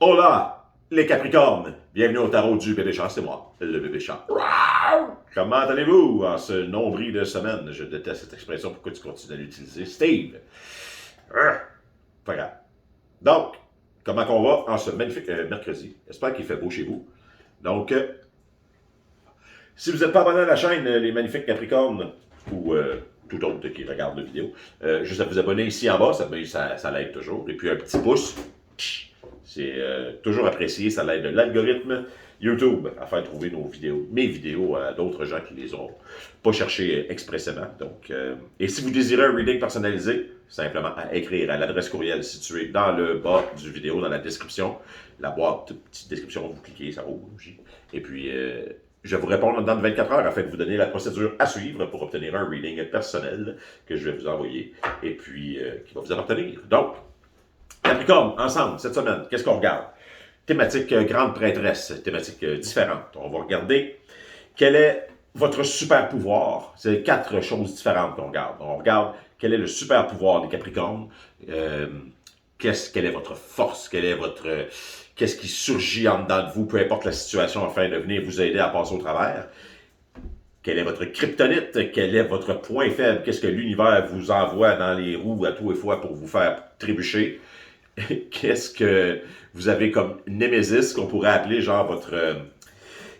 Hola, les Capricornes! Bienvenue au tarot du bébé chat, c'est moi, le bébé chat. Comment allez-vous en ce nombril de semaine? Je déteste cette expression, pourquoi tu continues à l'utiliser? Steve! Pas grave. Donc, comment on va en ce magnifique mercredi? J'espère qu'il fait beau chez vous. Donc, si vous n'êtes pas abonné à la chaîne, les magnifiques Capricornes, ou tout autre qui regarde la vidéo, juste à vous abonner ici en bas, ça l'aide toujours. Et puis un petit pouce, c'est toujours apprécié, ça l'aide l'algorithme YouTube à faire trouver mes vidéos à d'autres gens qui les ont pas cherchées expressément. Donc, et si vous désirez un reading personnalisé, simplement à écrire à l'adresse courriel située dans le bas du vidéo, dans la description. La boîte, petite description, vous cliquez, ça rouge. Et puis, je vais vous répondre dans 24 heures afin de vous donner la procédure à suivre pour obtenir un reading personnel que je vais vous envoyer et puis qui va vous appartenir. Donc, Capricorne, ensemble, cette semaine, qu'est-ce qu'on regarde? Thématique grande prêtresse, thématique différente. On va regarder quel est votre super pouvoir. C'est 4 choses différentes qu'on regarde. On regarde quel est le super pouvoir des Capricornes, quelle est votre force, qu'est-ce qui surgit en dedans de vous, peu importe la situation, afin de venir vous aider à passer au travers. Quel est votre kryptonite? Quel est votre point faible? Qu'est-ce que l'univers vous envoie dans les roues à tous les fois pour vous faire trébucher? Qu'est-ce que vous avez comme némésis qu'on pourrait appeler genre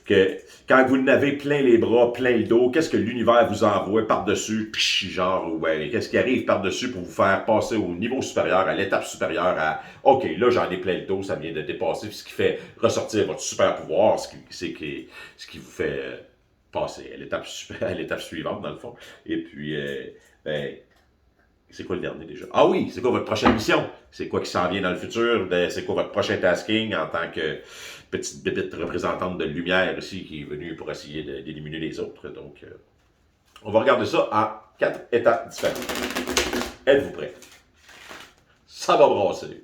que quand vous n'avez plein les bras, plein le dos, qu'est-ce que l'univers vous envoie par-dessus, genre, ouais, qu'est-ce qui arrive par-dessus pour vous faire passer au niveau supérieur, à l'étape supérieure, à OK, là j'en ai plein le dos, ça vient de dépasser, ce qui fait ressortir votre super pouvoir, ce qui vous fait passer à l'étape suivante, dans le fond. Et puis, ben, c'est quoi le dernier déjà? Ah oui, c'est quoi votre prochaine mission? C'est quoi qui s'en vient dans le futur? C'est quoi votre prochain tasking en tant que petite bébite représentante de lumière ici qui est venue pour essayer d'éliminer les autres? Donc, on va regarder ça en 4 étapes différentes. Êtes-vous prêts? Ça va brasser.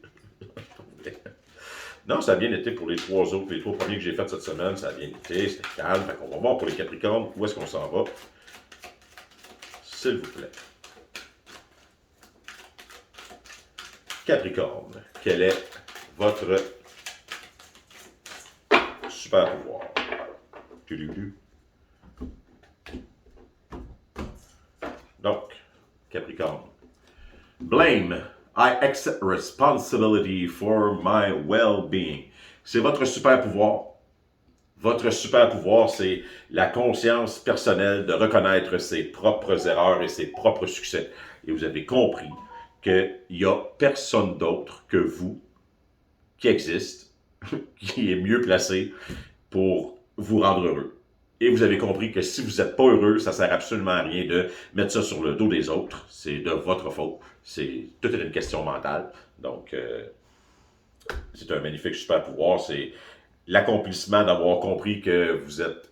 Non, ça a bien été pour les 3 autres, les 3 premiers que j'ai fait cette semaine, ça a bien été, c'était calme. Fait qu'on va voir pour les Capricornes où est-ce qu'on s'en va. S'il vous plaît. Capricorne, quel est votre super pouvoir? Donc, Capricorne. Blame. I accept responsibility for my well-being. C'est votre super pouvoir. Votre super pouvoir, c'est la conscience personnelle de reconnaître ses propres erreurs et ses propres succès. Et vous avez compris qu'il n'y a personne d'autre que vous qui existe, qui est mieux placé pour vous rendre heureux. Et vous avez compris que si vous n'êtes pas heureux, ça ne sert absolument à rien de mettre ça sur le dos des autres. C'est de votre faute. Tout est une question mentale. Donc, c'est un magnifique super pouvoir. C'est l'accomplissement d'avoir compris que vous êtes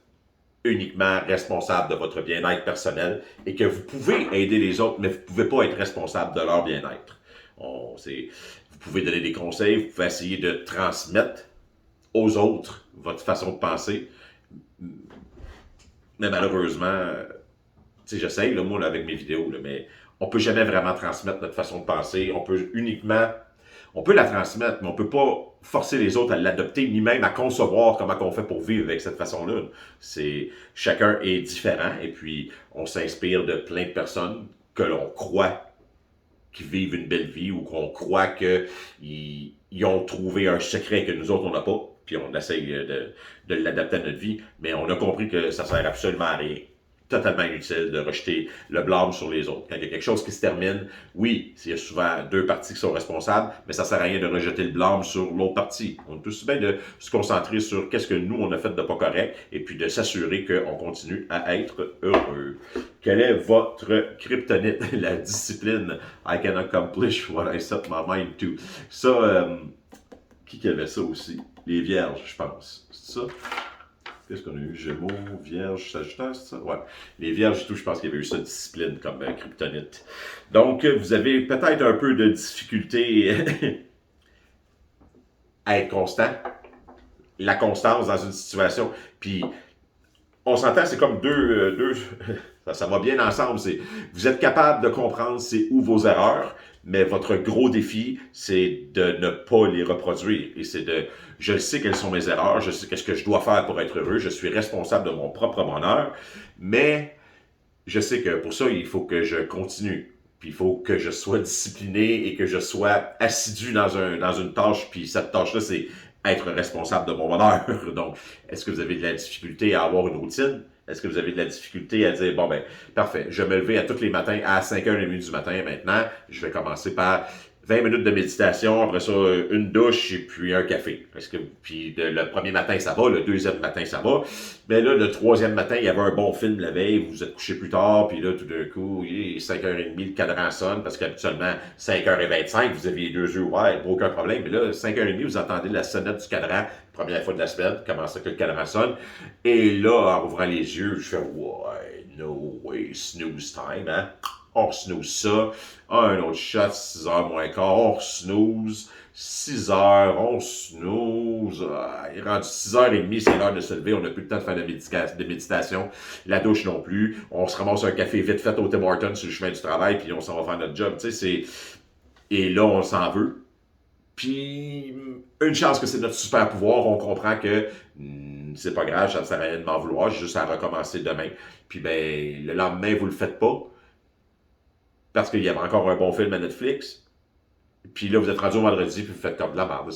uniquement responsable de votre bien-être personnel et que vous pouvez aider les autres, mais vous ne pouvez pas être responsable de leur bien-être. Vous pouvez donner des conseils, vous pouvez essayer de transmettre aux autres votre façon de penser, mais malheureusement, j'essaye, moi, là, avec mes vidéos, là, mais on ne peut jamais vraiment transmettre notre façon de penser. On peut la transmettre, mais on ne peut pas forcer les autres à l'adopter, ni même à concevoir comment on fait pour vivre avec cette façon-là. Chacun est différent, et puis on s'inspire de plein de personnes que l'on croit qui vivent une belle vie ou qu'on croit qu'ils ont trouvé un secret que nous autres, on n'a pas, puis on essaye de l'adapter à notre vie, mais on a compris que ça sert absolument à rien. Totalement inutile de rejeter le blâme sur les autres. Quand il y a quelque chose qui se termine, oui, il y a souvent 2 parties qui sont responsables, mais ça sert à rien de rejeter le blâme sur l'autre partie. On est aussi bien de se concentrer sur qu'est-ce que nous, on a fait de pas correct, et puis de s'assurer qu'on continue à être heureux. Quelle est votre kryptonite? La discipline. I can accomplish what I set my mind to. Ça, qui avait ça aussi? Les vierges, je pense. C'est ça? Qu'est-ce qu'on a eu? Gémeaux, Vierge, Sagittaire, c'est ça? Ouais. Les Vierges et tout, je pense qu'il y avait eu ça, discipline comme kryptonite. Donc, vous avez peut-être un peu de difficulté à être constant. La constance dans une situation. Puis, on s'entend, c'est comme deux Ça va bien ensemble. Vous êtes capable de comprendre c'est où vos erreurs, mais votre gros défi, c'est de ne pas les reproduire. Et je sais quelles sont mes erreurs, je sais qu'est-ce que je dois faire pour être heureux, je suis responsable de mon propre bonheur, mais je sais que pour ça, il faut que je continue. Puis il faut que je sois discipliné et que je sois assidu dans une tâche. Puis cette tâche-là, c'est être responsable de mon bonheur. Donc, est-ce que vous avez de la difficulté à avoir une routine? Est-ce que vous avez de la difficulté à dire, bon ben, parfait, je vais me lever à tous les matins à 5h30 du matin maintenant. Je vais commencer par 20 minutes de méditation, après ça, une douche et puis un café. Puis le premier matin, ça va, le deuxième matin, ça va. Mais là, le troisième matin, il y avait un bon film la veille, vous vous êtes couché plus tard, puis là, tout d'un coup, il est 5h30, le cadran sonne, parce qu'habituellement, 5h25, vous aviez les 2 yeux ouverts, pas aucun problème. Mais là, 5h30, vous entendez la sonnette du cadran, première fois de la semaine, comment ça que le cadran sonne. Et là, en ouvrant les yeux, je fais, ouais, no way, snooze time, hein? On snooze ça. Un autre shot, 6h moins quart, on snooze. 6h, on snooze. Il est rendu 6h30, c'est l'heure de se lever. On n'a plus le temps de faire de méditation. La douche non plus. On se ramasse un café vite fait au Tim Hortons sur le chemin du travail, puis on s'en va faire notre job. Tu sais, et là, on s'en veut. Puis, une chance que c'est notre super pouvoir, on comprend que c'est pas grave, ça ne sert à rien de m'en vouloir, j'ai juste à recommencer demain. Puis, ben, le lendemain, vous le faites pas parce qu'il y avait encore un bon film à Netflix. Puis là, vous êtes rendu au vendredi, puis vous faites comme de la merde.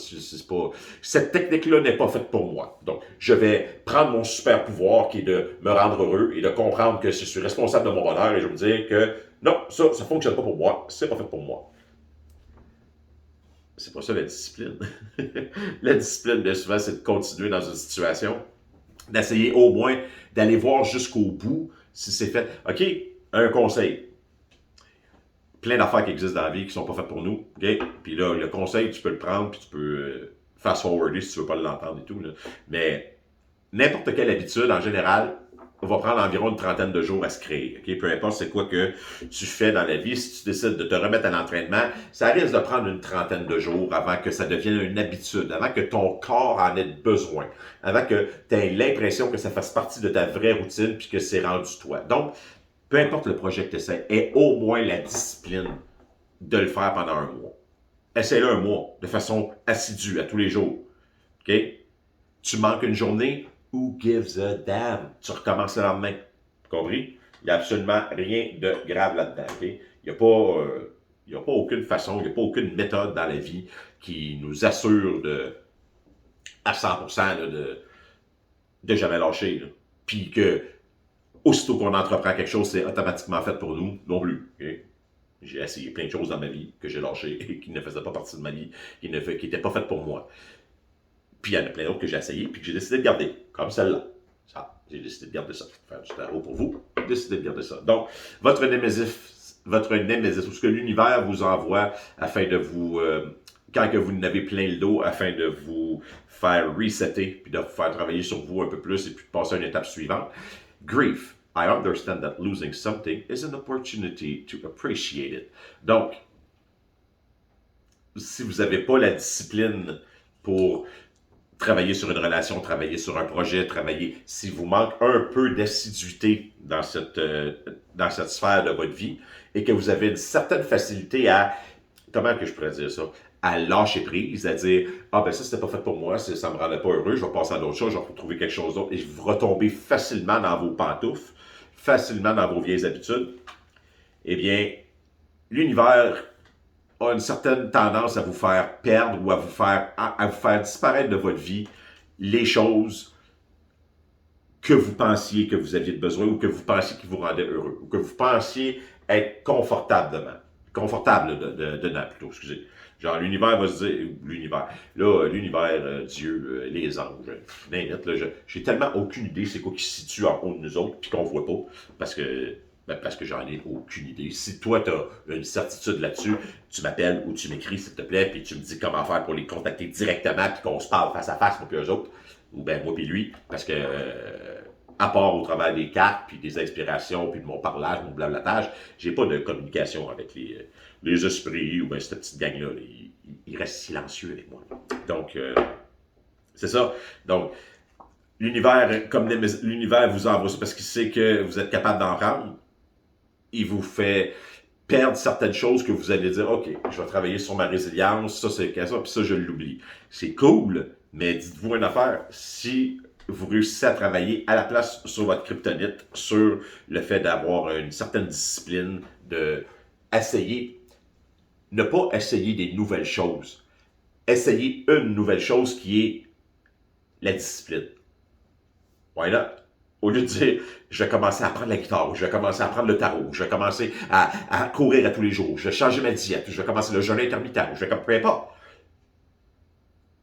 Cette technique-là n'est pas faite pour moi. Donc, je vais prendre mon super pouvoir qui est de me rendre heureux et de comprendre que je suis responsable de mon bonheur et je vais me dire que non, ça ne fonctionne pas pour moi, c'est pas fait pour moi. C'est pas ça la discipline. La discipline, bien souvent, c'est de continuer dans une situation, d'essayer au moins d'aller voir jusqu'au bout si c'est fait. OK, un conseil. Plein d'affaires qui existent dans la vie qui sont pas faites pour nous. Okay? Puis là, le conseil, tu peux le prendre, puis tu peux fast-forwarder si tu veux pas l'entendre et tout. Là. Mais n'importe quelle habitude, en général, va prendre environ une trentaine de jours à se créer. Okay? Peu importe c'est quoi que tu fais dans la vie, si tu décides de te remettre à l'entraînement, ça risque de prendre une trentaine de jours avant que ça devienne une habitude, avant que ton corps en ait besoin, avant que tu aies l'impression que ça fasse partie de ta vraie routine puis que c'est rendu toi. Donc, peu importe le projet que tu essaies, aie au moins la discipline de le faire pendant un mois. Essaie-le un mois, de façon assidue, à tous les jours. OK? Tu manques une journée, who gives a damn? Tu recommences le lendemain. Compris? Il n'y a absolument rien de grave là-dedans. OK? Il n'y a pas aucune façon, il n'y a pas aucune méthode dans la vie qui nous assure à 100% là, de jamais lâcher. Là. Puis que aussitôt qu'on entreprend quelque chose, c'est automatiquement fait pour nous, non plus. Okay? J'ai essayé plein de choses dans ma vie que j'ai lâchées et qui ne faisaient pas partie de ma vie, qui n'étaient pas faites pour moi. Puis il y en a plein d'autres que j'ai essayé puis que j'ai décidé de garder, comme celle-là. Ça, j'ai décidé de garder ça. Faire du tarot pour vous, j'ai décidé de garder ça. Donc, votre némésis, ou ce que l'univers vous envoie afin de vous, quand que vous n'avez plein le dos, afin de vous faire resetter, puis de vous faire travailler sur vous un peu plus et puis de passer à une étape suivante. Grief. I understand that losing something is an opportunity to appreciate it. Donc, si vous n'avez pas la discipline pour travailler sur une relation, travailler sur un projet, si vous manque un peu d'assiduité dans cette sphère de votre vie et que vous avez une certaine facilité à, comment que je pourrais dire ça, à lâcher prise, à dire « Ah ben ça, c'était pas fait pour moi, ça me rendait pas heureux, je vais passer à d'autres choses, je vais trouver quelque chose d'autre. » Et vous retombez facilement dans vos pantoufles, facilement dans vos vieilles habitudes. Eh bien, l'univers a une certaine tendance à vous faire perdre ou à vous faire disparaître de votre vie les choses que vous pensiez que vous aviez besoin ou que vous pensiez qui vous rendaient heureux ou que vous pensiez être confortable dedans plutôt, excusez. Genre, l'univers va se dire, Dieu, les anges, j'ai tellement aucune idée c'est quoi qui se situe en haut de nous autres puis qu'on voit pas parce que j'en ai aucune idée. Si toi, tu as une certitude là-dessus, tu m'appelles ou tu m'écris, s'il te plaît, puis tu me dis comment faire pour les contacter directement, puis qu'on se parle face à face, moi puis eux autres, ou bien moi puis lui, parce que, à part au travers des cartes, puis des inspirations, puis de mon parlage, mon blablatage, j'ai pas de communication avec les esprits, ou bien cette petite gang-là. Ils restent silencieux avec moi. Donc, c'est ça. Donc, l'univers, comme l'univers vous envoie ça parce qu'il sait que vous êtes capable d'en prendre, il vous fait perdre certaines choses que vous allez dire, OK, je vais travailler sur ma résilience, ça c'est ça, puis ça je l'oublie. C'est cool, mais dites-vous une affaire, si vous réussissez à travailler à la place sur votre kryptonite, sur le fait d'avoir une certaine discipline, de essayer, ne pas essayer des nouvelles choses, essayer une nouvelle chose qui est la discipline. Why not? Au lieu de dire, je vais commencer à apprendre la guitare, je vais commencer à apprendre le tarot, je vais commencer à courir à tous les jours, je vais changer ma diète, je vais commencer le jeûne intermittent, je vais comme,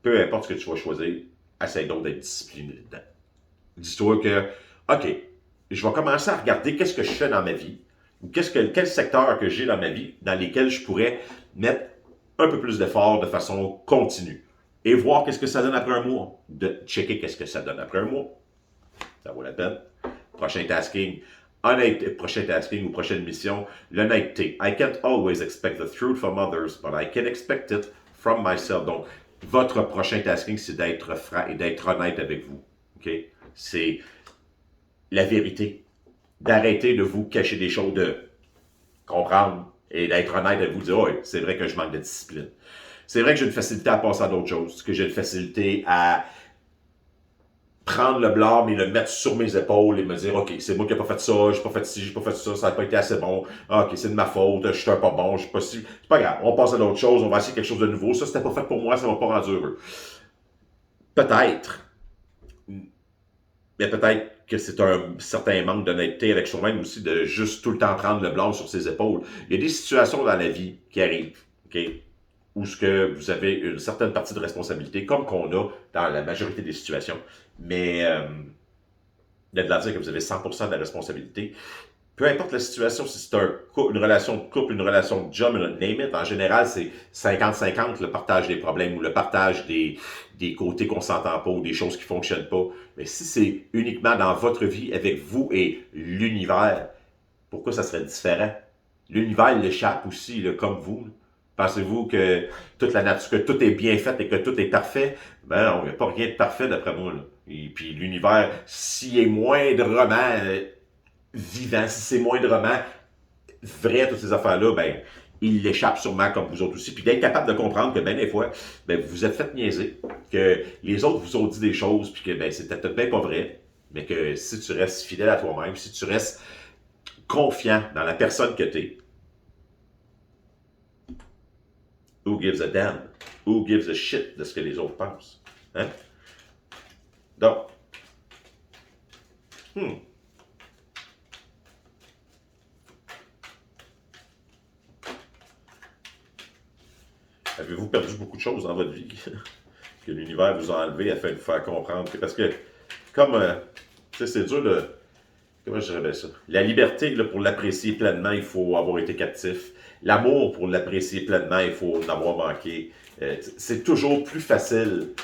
peu importe ce que tu vas choisir, essaye donc d'être discipliné dedans. Dis-toi que, OK, je vais commencer à regarder qu'est-ce que je fais dans ma vie, ou quel secteur que j'ai dans ma vie dans lesquels je pourrais mettre un peu plus d'effort de façon continue. Et voir qu'est-ce que ça donne après un mois. De checker qu'est-ce que ça donne après un mois. Ça vaut la peine. Prochain tasking. Prochain tasking ou prochaine mission. L'honnêteté. I can't always expect the truth from others, but I can expect it from myself. Donc, votre prochain tasking, c'est d'être franc et d'être honnête avec vous. OK? C'est la vérité. D'arrêter de vous cacher des choses, de comprendre et d'être honnête avec vous, de dire, oh, c'est vrai que je manque de discipline. C'est vrai que j'ai une facilité à passer à d'autres choses, que j'ai une facilité à prendre le blâme et le mettre sur mes épaules et me dire, OK, c'est moi qui n'ai pas fait ça, j'ai pas fait ci, j'ai pas fait ça, ça n'a pas été assez bon, OK, c'est de ma faute, je suis un pas bon, je suis pas si... C'est pas grave, on passe à d'autres choses, on va essayer quelque chose de nouveau, ça c'était pas fait pour moi, ça m'a pas rendu heureux. Peut-être, mais peut-être que c'est un certain manque d'honnêteté avec soi-même aussi, de juste tout le temps prendre le blâme sur ses épaules. Il y a des situations dans la vie qui arrivent, OK, où ce que vous avez une certaine partie de responsabilité, comme qu'on a dans la majorité des situations, mais de la dire que vous avez 100% de la responsabilité. Peu importe la situation, si c'est une relation de couple, une relation de job, name it, en général, c'est 50-50 le partage des problèmes ou le partage des côtés qu'on s'entend pas ou des choses qui fonctionnent pas. Mais si c'est uniquement dans votre vie avec vous et l'univers, pourquoi ça serait différent? L'univers l'échappe aussi, là, comme vous. Pensez-vous que toute la nature, que tout est bien fait et que tout est parfait? Ben non, il n'y a pas rien de parfait d'après moi. Là. Et puis l'univers, s'il est moindrement vivant, si c'est moindrement vrai, toutes ces affaires-là, ben, il l'échappe sûrement comme vous autres aussi. Puis d'être capable de comprendre que ben des fois, ben, vous êtes fait niaiser, que les autres vous ont dit des choses, puis que ben, c'était peut-être bien pas vrai, mais que si tu restes fidèle à toi-même, si tu restes confiant dans la personne que tu es, who gives a damn? Who gives a shit de ce que les autres pensent? Hein? Donc, avez-vous perdu beaucoup de choses dans votre vie que l'univers vous a enlevé afin de vous faire comprendre? Parce que, comme, tu sais, c'est dur de... Comment je dirais ça? La liberté, là, pour l'apprécier pleinement, il faut avoir été captif. L'amour, pour l'apprécier pleinement, il faut en avoir manqué. C'est toujours plus facile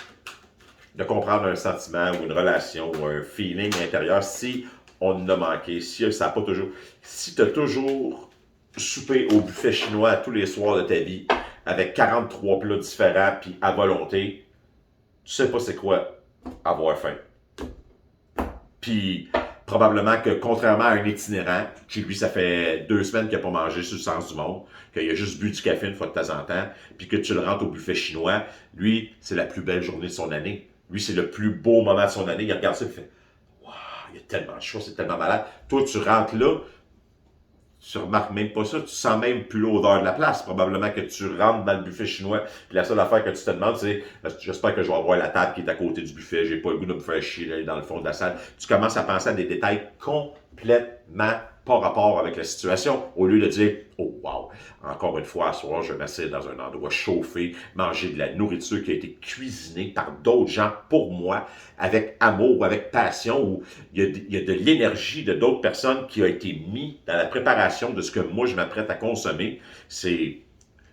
de comprendre un sentiment ou une relation ou un feeling intérieur si on en a manqué, si ça n'a pas toujours... Si tu as toujours soupé au buffet chinois tous les soirs de ta vie avec 43 plats différents puis à volonté, tu sais pas c'est quoi avoir faim. Puis probablement que contrairement à un itinérant, qui lui, ça fait 2 semaines qu'il n'a pas mangé sur le sens du monde, qu'il a juste bu du café une fois de temps en temps, puis que tu le rentres au buffet chinois, lui, c'est la plus belle journée de son année. Lui, c'est le plus beau moment de son année. Il regarde ça et il fait waouh, il y a tellement de choses, c'est tellement malade. Toi, tu rentres là, tu remarques même pas ça, tu sens même plus l'odeur de la place. Probablement que tu rentres dans le buffet chinois, puis la seule affaire que tu te demandes, c'est j'espère que je vais avoir la table qui est à côté du buffet, j'ai pas le goût de me faire chier dans le fond de la salle. Tu commences à penser à des détails complètement pas rapport avec la situation, au lieu de dire oh wow, encore une fois, à soir, je vais m'asseoir dans un endroit chauffé, manger de la nourriture qui a été cuisinée par d'autres gens pour moi, avec amour, avec passion, où il y a de l'énergie de d'autres personnes qui a été mis dans la préparation de ce que moi je m'apprête à consommer.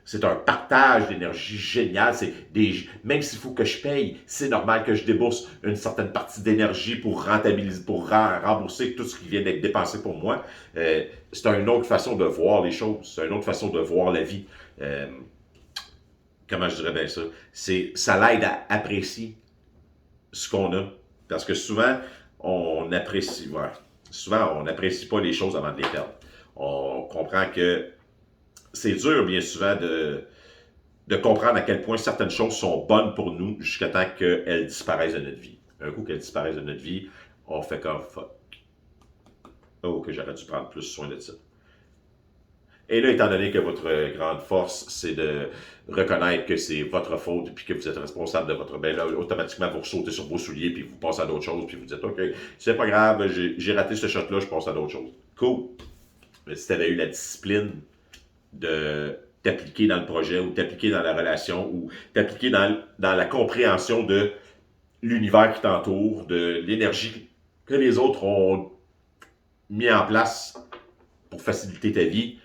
C'est un partage d'énergie génial. Même s'il faut que je paye, c'est normal que je débourse une certaine partie d'énergie pour rentabiliser, pour rembourser tout ce qui vient d'être dépensé pour moi. C'est une autre façon de voir les choses. C'est une autre façon de voir la vie. Comment je dirais bien ça? Ça l'aide à apprécier ce qu'on a Parce que souvent, on apprécie, ouais, souvent, on n'apprécie pas les choses avant de les perdre. On comprend que c'est dur, bien souvent, de comprendre à quel point certaines choses sont bonnes pour nous jusqu'à temps qu'elles disparaissent de notre vie. Un coup qu'elles disparaissent de notre vie, on fait comme fuck. Oh, que j'aurais dû prendre plus soin de ça. Et là, étant donné que votre grande force, c'est de reconnaître que c'est votre faute puis que vous êtes responsable de votre... Ben là, automatiquement, vous sautez sur vos souliers puis vous passez à d'autres choses puis vous dites, OK, c'est pas grave, j'ai raté ce shot-là, je passe à d'autres choses. Cool. Mais si tu avais eu la discipline de t'appliquer dans le projet ou t'appliquer dans la relation ou t'appliquer dans la compréhension de l'univers qui t'entoure, de l'énergie que les autres ont mis en place pour faciliter ta vie,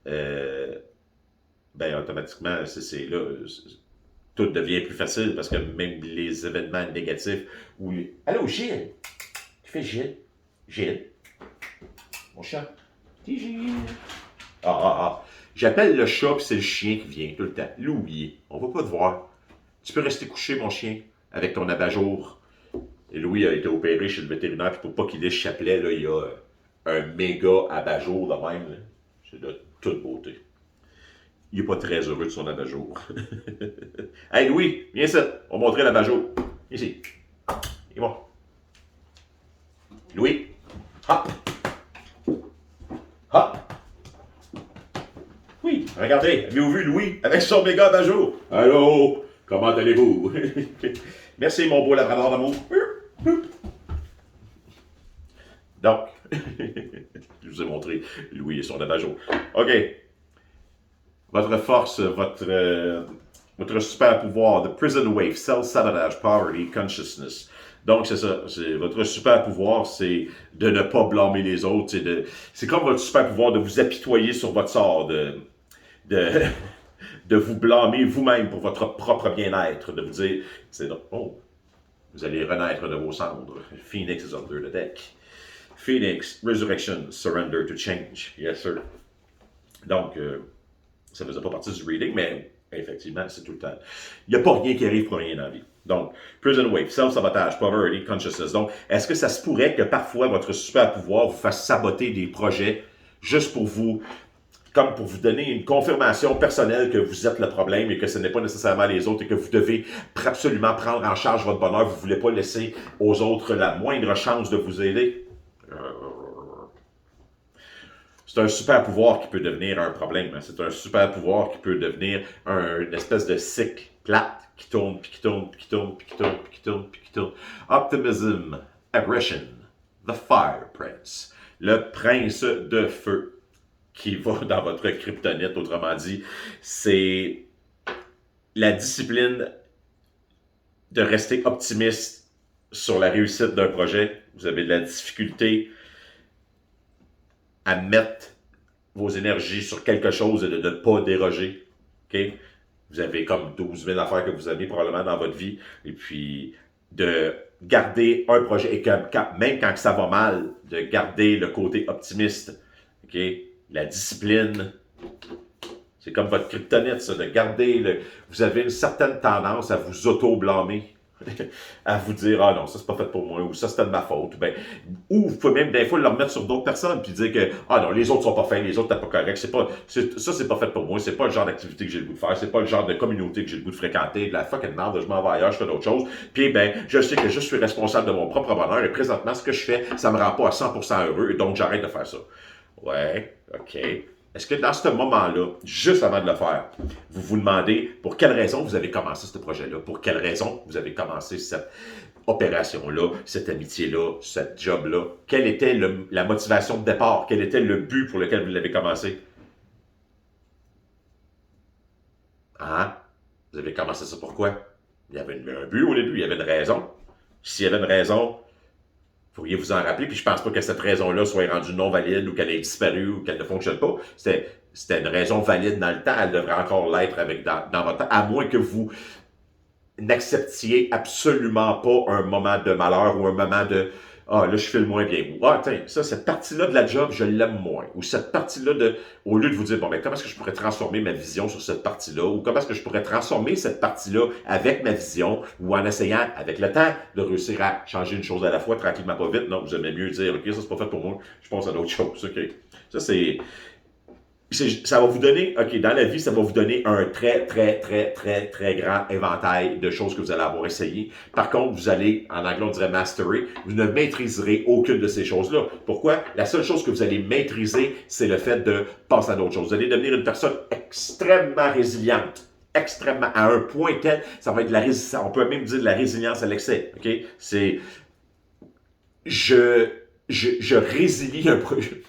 ben automatiquement, là, tout devient plus facile parce que même les événements négatifs ou les... Allô, Gilles! Tu fais Gilles? Gilles? Mon chat? Petit Gilles! Ah. J'appelle le chat puis c'est le chien qui vient tout le temps. Louis, on va pas te voir. Tu peux rester couché, mon chien, avec ton abat-jour. Et Louis a été opéré chez le vétérinaire, puis pour pas qu'il ait chapelet, là, il y a un méga abat-jour de même. Là. C'est de toute beauté. Il est pas très heureux de son abat-jour. Hey Louis, viens ici, on va montrer l'abat-jour. Ici. Et bon. Louis, hop. Hop. Oui, regardez, avez-vous vu Louis avec son méga abat-jour? Allô, comment allez-vous? Merci mon beau labrador d'amour. Donc, je vous ai montré Louis et son abat-jour. OK. Votre force, votre super pouvoir, the prison wave, self-sabotage, poverty, consciousness. Donc, c'est ça. Votre super pouvoir, c'est de ne pas blâmer les autres. C'est comme votre super pouvoir de vous apitoyer sur votre sort, de vous blâmer vous-même pour votre propre bien-être, de vous dire, oh, vous allez renaître de vos cendres. Phoenix is under the deck. Phoenix, resurrection, surrender to change. Yes, sir. Donc, ça ne faisait pas partie du reading, mais effectivement, c'est tout le temps. Il n'y a pas rien qui arrive pour rien dans la vie. Donc, prison wave, self-sabotage, poverty, consciousness. Donc, est-ce que ça se pourrait que parfois votre super pouvoir vous fasse saboter des projets juste pour vous, comme pour vous donner une confirmation personnelle que vous êtes le problème et que ce n'est pas nécessairement les autres et que vous devez absolument prendre en charge votre bonheur, vous ne voulez pas laisser aux autres la moindre chance de vous aider? C'est un super pouvoir qui peut devenir un problème. C'est un super pouvoir qui peut devenir une espèce de cycle plate qui tourne, puis qui tourne, puis qui tourne, puis qui tourne, puis qui tourne, puis qui tourne. Optimism, aggression, the Fire Prince, le prince de feu qui va dans votre kryptonite, autrement dit, c'est la discipline de rester optimiste sur la réussite d'un projet. Vous avez de la difficulté à mettre vos énergies sur quelque chose et de ne pas déroger. Okay? Vous avez comme 12 000 affaires que vous avez probablement dans votre vie. Et puis, de garder un projet, et même quand ça va mal, de garder le côté optimiste. Okay? La discipline, c'est comme votre kryptonite, ça, de garder vous avez une certaine tendance à vous auto-blâmer. À vous dire, ah non, ça c'est pas fait pour moi, ou ça c'était de ma faute, ou vous pouvez même des fois le remettre sur d'autres personnes, puis dire que, ah non, les autres sont pas fins, les autres t'es pas correct, ça c'est pas fait pour moi, c'est pas le genre d'activité que j'ai le goût de faire, c'est pas le genre de communauté que j'ai le goût de fréquenter, de la fucking merde, je m'en vais ailleurs, je fais d'autres choses, puis je sais que je suis responsable de mon propre bonheur, et présentement, ce que je fais, ça me rend pas à 100% heureux, et donc j'arrête de faire ça. Ouais, ok. Est-ce que dans ce moment-là, juste avant de le faire, vous vous demandez pour quelle raison vous avez commencé ce projet-là, pour quelle raison vous avez commencé cette opération-là, cette amitié-là, cette job-là? Quelle était la motivation de départ? Quel était le but pour lequel vous l'avez commencé? Hein? Vous avez commencé ça pourquoi? Il y avait un but au début, il y avait une raison. S'il y avait une raison, vous pourriez vous en rappeler, puis je pense pas que cette raison-là soit rendue non valide ou qu'elle ait disparu ou qu'elle ne fonctionne pas. C'était une raison valide dans le temps, elle devrait encore l'être dans votre temps, à moins que vous n'acceptiez absolument pas un moment de malheur ou un moment de ah, là, je file moins bien. Ou, ah, tiens, ça, cette partie-là de la job, je l'aime moins. Ou cette partie-là de, au lieu de vous dire, bon, ben, comment est-ce que je pourrais transformer ma vision sur cette partie-là? Ou comment est-ce que je pourrais transformer cette partie-là avec ma vision? Ou en essayant, avec le temps, de réussir à changer une chose à la fois, tranquillement, pas vite. Non, vous aimez mieux dire, OK, ça, c'est pas fait pour moi. Je pense à d'autres choses. OK. Ça, ça va vous donner, OK, dans la vie, ça va vous donner un très, très, très, très, très grand éventail de choses que vous allez avoir essayé. Par contre, vous allez, en anglais, on dirait mastery, vous ne maîtriserez aucune de ces choses-là. Pourquoi? La seule chose que vous allez maîtriser, c'est le fait de passer à d'autres choses. Vous allez devenir une personne extrêmement résiliente. Extrêmement, à un point tel, ça va être de la résilience, on peut même dire de la résilience à l'excès, OK? C'est, je résilie un projet.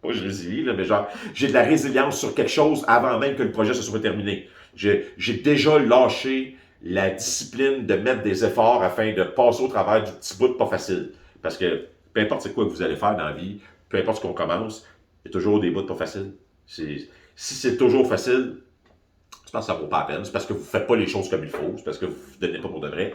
Pas je résilie, là, mais genre, j'ai de la résilience sur quelque chose avant même que le projet se soit terminé. J'ai déjà lâché la discipline de mettre des efforts afin de passer au travers du petit bout de pas facile. Parce que peu importe c'est quoi que vous allez faire dans la vie, peu importe ce qu'on commence, il y a toujours des bouts de pas faciles. Si c'est toujours facile, je pense que ça vaut pas la peine. C'est parce que vous ne faites pas les choses comme il faut. C'est parce que vous ne vous donnez pas pour de vrai.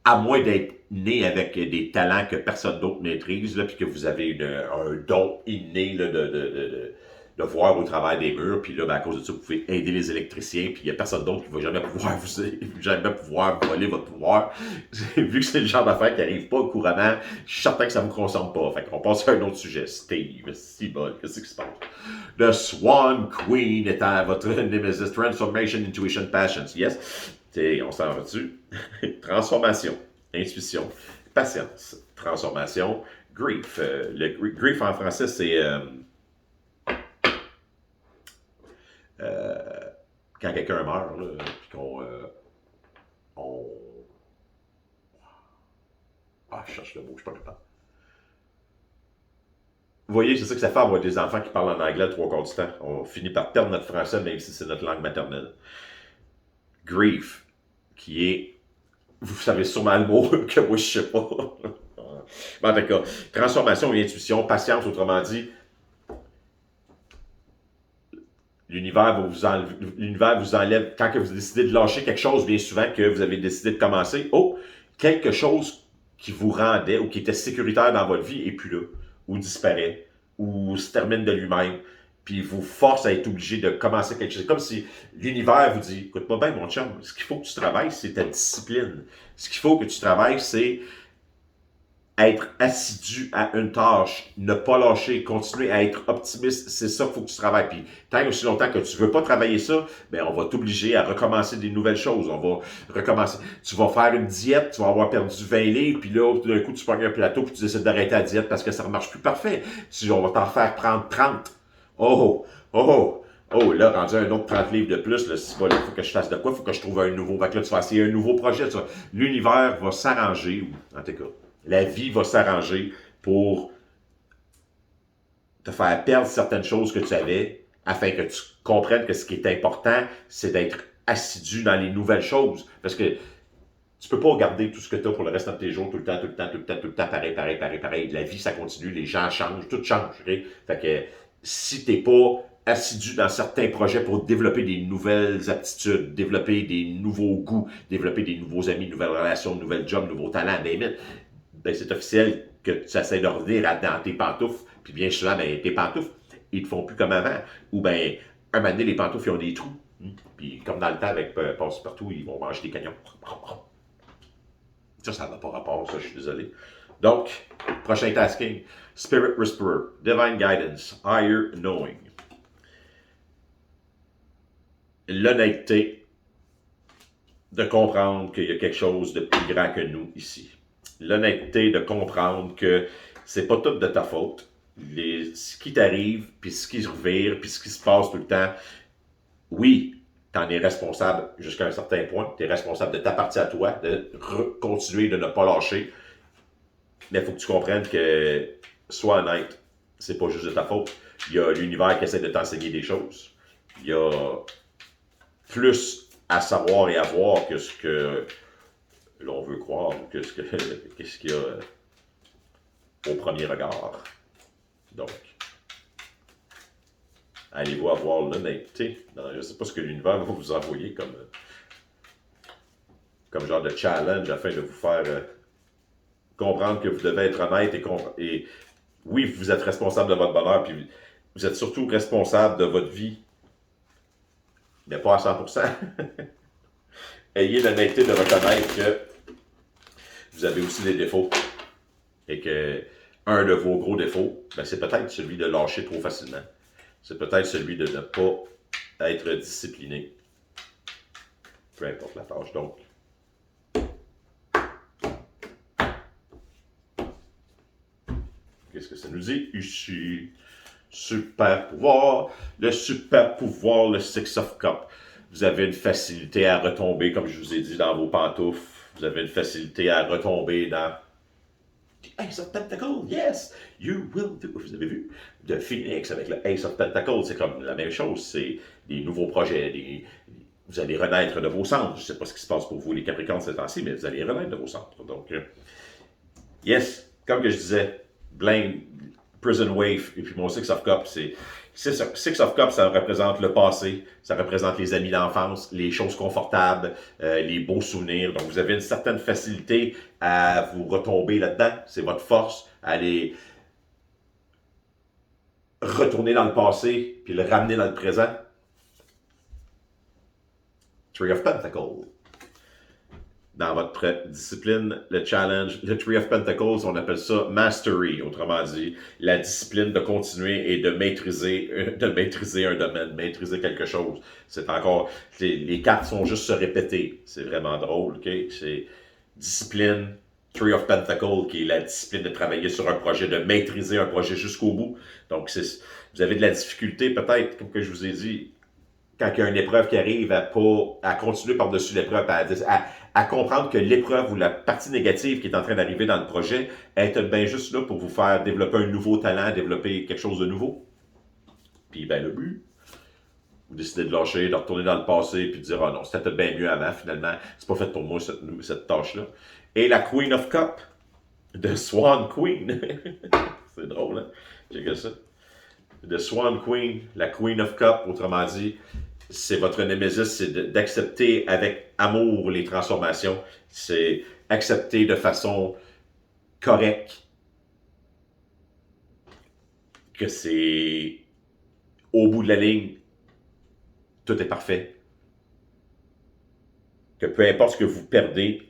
À moins d'être né avec des talents que personne d'autre maîtrise, là, puis que vous avez un don inné là, de voir au travers des murs, puis là, ben, à cause de ça, vous pouvez aider les électriciens, puis il n'y a personne d'autre qui va jamais pouvoir jamais pouvoir voler votre pouvoir. Vu que c'est le genre d'affaires qui n'arrive pas couramment, je suis certain que ça ne vous concerne pas. Fait qu'on passe à un autre sujet. Steve, si bon, qu'est-ce qui se passe? The Swan Queen étant votre Nemesis Transformation, Intuition, Passions. Yes? On s'en va dessus. Transformation, intuition, patience, transformation, grief. Le grief en français, c'est quand quelqu'un meurt, là, puis qu'on on... Ah, je cherche le mot, je suis pas capable. Vous voyez, c'est ça que ça fait avoir des enfants qui parlent en anglais 3/4 du temps. On finit par perdre notre français, même si c'est notre langue maternelle. Grief, qui est, vous savez sûrement le mot que moi je sais pas. Bon, d'accord. Transformation et intuition, patience, autrement dit, l'univers vous enlève, quand que vous décidez de lâcher quelque chose, bien souvent que vous avez décidé de commencer, oh, quelque chose qui vous rendait ou qui était sécuritaire dans votre vie est plus là, ou disparaît, ou se termine de lui-même, puis vous force à être obligé de commencer quelque chose. C'est comme si l'univers vous dit, écoute-moi bien mon chum, ce qu'il faut que tu travailles, c'est ta discipline. Ce qu'il faut que tu travailles, c'est être assidu à une tâche, ne pas lâcher, continuer à être optimiste, c'est ça qu'il faut que tu travailles. Puis tant aussi longtemps que tu veux pas travailler ça, ben on va t'obliger à recommencer des nouvelles choses. On va recommencer. Tu vas faire une diète, tu vas avoir perdu 20 livres, puis là, tout d'un coup, tu prends un plateau, puis tu décides d'arrêter la diète parce que ça ne marche plus. Parfait. On va t'en faire prendre 30. Oh, oh, oh, là, rendu un autre 30 livres de plus, là, c'est pas là, il faut que je fasse de quoi, il faut que je trouve un nouveau. Fait que là, tu vas essayer un nouveau projet. L'univers va s'arranger, ou en tout cas, la vie va s'arranger pour te faire perdre certaines choses que tu avais afin que tu comprennes que ce qui est important, c'est d'être assidu dans les nouvelles choses. Parce que tu peux pas garder tout ce que tu as pour le reste de tes jours, tout le temps, tout le temps, tout le temps, tout le temps, pareil, pareil, pareil, pareil. La vie, ça continue, les gens changent, tout change. Okay? Fait que si t'es pas assidu dans certains projets pour développer des nouvelles aptitudes, développer des nouveaux goûts, développer des nouveaux amis, nouvelles relations, nouvelles jobs, nouveaux talents, ben c'est officiel que tu essaies de revenir dans tes pantoufles, puis bien souvent, ben, tes pantoufles, ils te font plus comme avant. Ou ben, un moment donné, les pantoufles, ils ont des trous. Puis comme dans le temps avec Passe-Partout, ils vont manger des canyons. Ça n'a pas rapport, ça, je suis désolé. Donc, prochain tasking, Spirit Whisperer, Divine Guidance, Higher Knowing. L'honnêteté de comprendre qu'il y a quelque chose de plus grand que nous ici. L'honnêteté de comprendre que c'est pas tout de ta faute. Ce qui t'arrive, puis ce qui revire, puis ce qui se passe tout le temps, oui, t'en es responsable jusqu'à un certain point. Tu es responsable de ta partie à toi, de continuer, de ne pas lâcher. Mais il faut que tu comprennes que, sois honnête, c'est pas juste de ta faute. Il y a l'univers qui essaie de t'enseigner des choses. Il y a plus à savoir et à voir que ce que l'on veut croire, que qu'est-ce qu'il y a au premier regard. Donc, allez-vous avoir l'honnêteté. Je ne sais pas ce que l'univers va vous envoyer comme genre de challenge afin de vous faire comprendre que vous devez être honnête et oui, vous êtes responsable de votre bonheur, puis vous êtes surtout responsable de votre vie, mais pas à 100%. Ayez l'honnêteté de reconnaître que vous avez aussi des défauts et que un de vos gros défauts, ben, c'est peut-être celui de lâcher trop facilement. C'est peut-être celui de ne pas être discipliné. Peu importe la tâche. Donc, qu'est-ce que ça nous dit ici? Super pouvoir. Le super pouvoir, le Six of Cups. Vous avez une facilité à retomber, comme je vous ai dit, dans vos pantoufles. Vous avez une facilité à retomber dans the Ace of Pentacles. Yes, you will do. Vous avez vu? De Phoenix avec le Ace of Pentacles, c'est comme la même chose. C'est des nouveaux projets, vous allez renaître de vos centres. Je ne sais pas ce qui se passe pour vous, les Capricornes, ces temps-ci, mais vous allez renaître de vos centres. Donc, yes, comme que je disais, Blaine, Prison Wave, et puis mon Six of Cups, Six of Cups, ça représente le passé, ça représente les amis d'enfance, les choses confortables, les beaux souvenirs. Donc, vous avez une certaine facilité à vous retomber là-dedans. C'est votre force, à aller retourner dans le passé, puis le ramener dans le présent. Tree of Pentacles. Dans votre discipline, le challenge, le Tree of Pentacles, on appelle ça Mastery, autrement dit, la discipline de continuer et de maîtriser un domaine, maîtriser quelque chose. C'est encore, les cartes sont juste se répéter. C'est vraiment drôle, ok? C'est discipline, Tree of Pentacles, qui est la discipline de travailler sur un projet, de maîtriser un projet jusqu'au bout. Donc, vous avez de la difficulté, peut-être, comme que je vous ai dit, quand il y a une épreuve qui arrive, à continuer par-dessus l'épreuve, à comprendre que l'épreuve ou la partie négative qui est en train d'arriver dans le projet est bien juste là pour vous faire développer un nouveau talent, développer quelque chose de nouveau. Puis, ben, le but, vous décidez de lâcher, de retourner dans le passé, puis de dire, ah non, c'était peut-être bien mieux avant, finalement, c'est pas fait pour moi, cette tâche-là. Et la Queen of Cups, de Swan Queen. C'est drôle, hein? Check ça. The Swan Queen, la Queen of Cups, autrement dit, c'est votre némésis, c'est d'accepter avec amour les transformations. C'est accepter de façon correcte que c'est au bout de la ligne, tout est parfait. Que peu importe ce que vous perdez,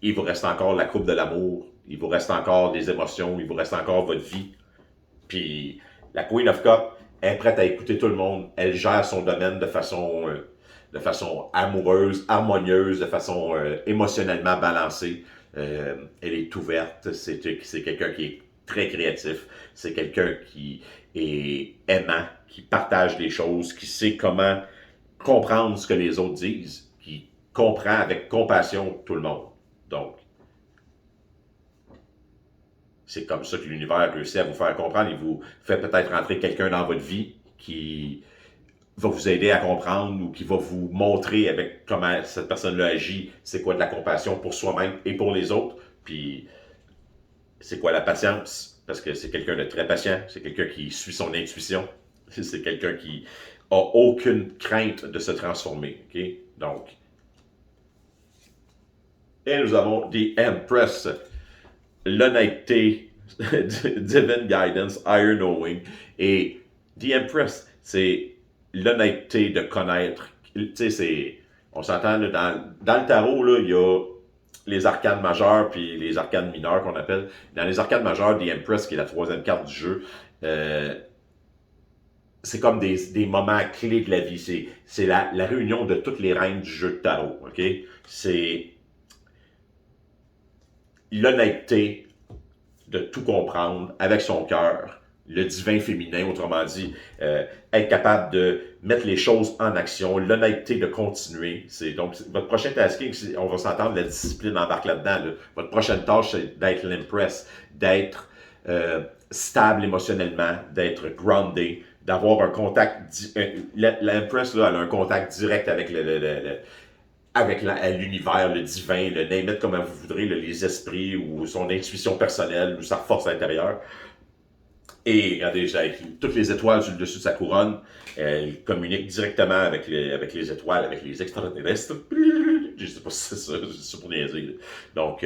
il vous reste encore la coupe de l'amour, il vous reste encore des émotions, il vous reste encore votre vie. Puis la Queen of Cups est prête à écouter tout le monde. Elle gère son domaine de façon amoureuse, harmonieuse, de façon émotionnellement balancée. Elle est ouverte. C'est quelqu'un qui est très créatif. C'est quelqu'un qui est aimant, qui partage des choses, qui sait comment comprendre ce que les autres disent, qui comprend avec compassion tout le monde. Donc, c'est comme ça que l'univers réussit à vous faire comprendre. Il vous fait peut-être rentrer quelqu'un dans votre vie qui va vous aider à comprendre ou qui va vous montrer avec comment cette personne-là agit, c'est quoi de la compassion pour soi-même et pour les autres. Puis, c'est quoi la patience? Parce que c'est quelqu'un de très patient, c'est quelqu'un qui suit son intuition, c'est quelqu'un qui a aucune crainte de se transformer. Okay? Donc, et nous avons The Empress. L'honnêteté, Divine Guidance, Higher Knowing. Et The Empress, c'est l'honnêteté de connaître. Tu sais, on s'entend, dans le tarot, là, il y a les arcanes majeures puis les arcanes mineures qu'on appelle. Dans les arcanes majeures, The Empress, qui est la troisième carte du jeu, c'est comme des moments clés de la vie. C'est la réunion de toutes les reines du jeu de tarot. OK? C'est l'honnêteté de tout comprendre avec son cœur, le divin féminin, autrement dit, être capable de mettre les choses en action, l'honnêteté de continuer. Donc, votre prochain tasking, on va s'entendre, la discipline embarque là-dedans. Là. Votre prochaine tâche, c'est d'être l'Empress, d'être stable émotionnellement, d'être groundé, d'avoir un contact. L'Empress, là, elle a un contact direct avec avec l'univers, le divin, le name it comme vous voudrez, les esprits ou son intuition personnelle ou sa force intérieure. Et regardez, avec toutes les étoiles sur le dessus de sa couronne, elle communique directement avec les étoiles, avec les extraterrestres. Je sais pas si c'est ça, c'est pour niaiser. Donc,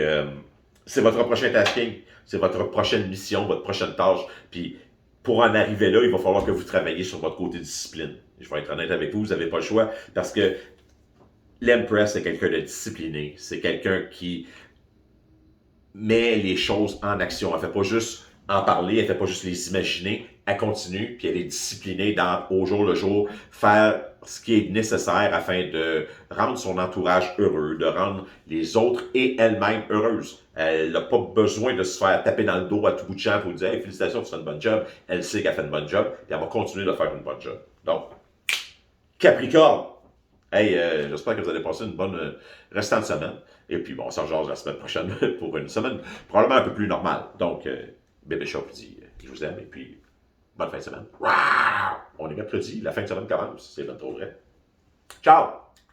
c'est votre prochain tasking, c'est votre prochaine mission, votre prochaine tâche. Puis pour en arriver là, il va falloir que vous travailliez sur votre côté discipline. Je vais être honnête avec vous, vous n'avez pas le choix parce que l'Empress, c'est quelqu'un de discipliné. C'est quelqu'un qui met les choses en action. Elle ne fait pas juste en parler, elle ne fait pas juste les imaginer. Elle continue, puis elle est disciplinée au jour le jour, faire ce qui est nécessaire afin de rendre son entourage heureux, de rendre les autres et elle-même heureuses. Elle n'a pas besoin de se faire taper dans le dos à tout bout de champ pour dire hey, félicitations, tu fais une bonne job. Elle sait qu'elle fait une bonne job, et elle va continuer de faire une bonne job. Donc, Capricorne, hey, j'espère que vous allez passer une bonne restant de semaine. Et puis, bon, on s'en jase la semaine prochaine pour une semaine probablement un peu plus normale. Donc, Bébé Chat vous dit, je vous aime et puis, bonne fin de semaine. On est mercredi, la fin de semaine commence, c'est bien trop vrai. Ciao!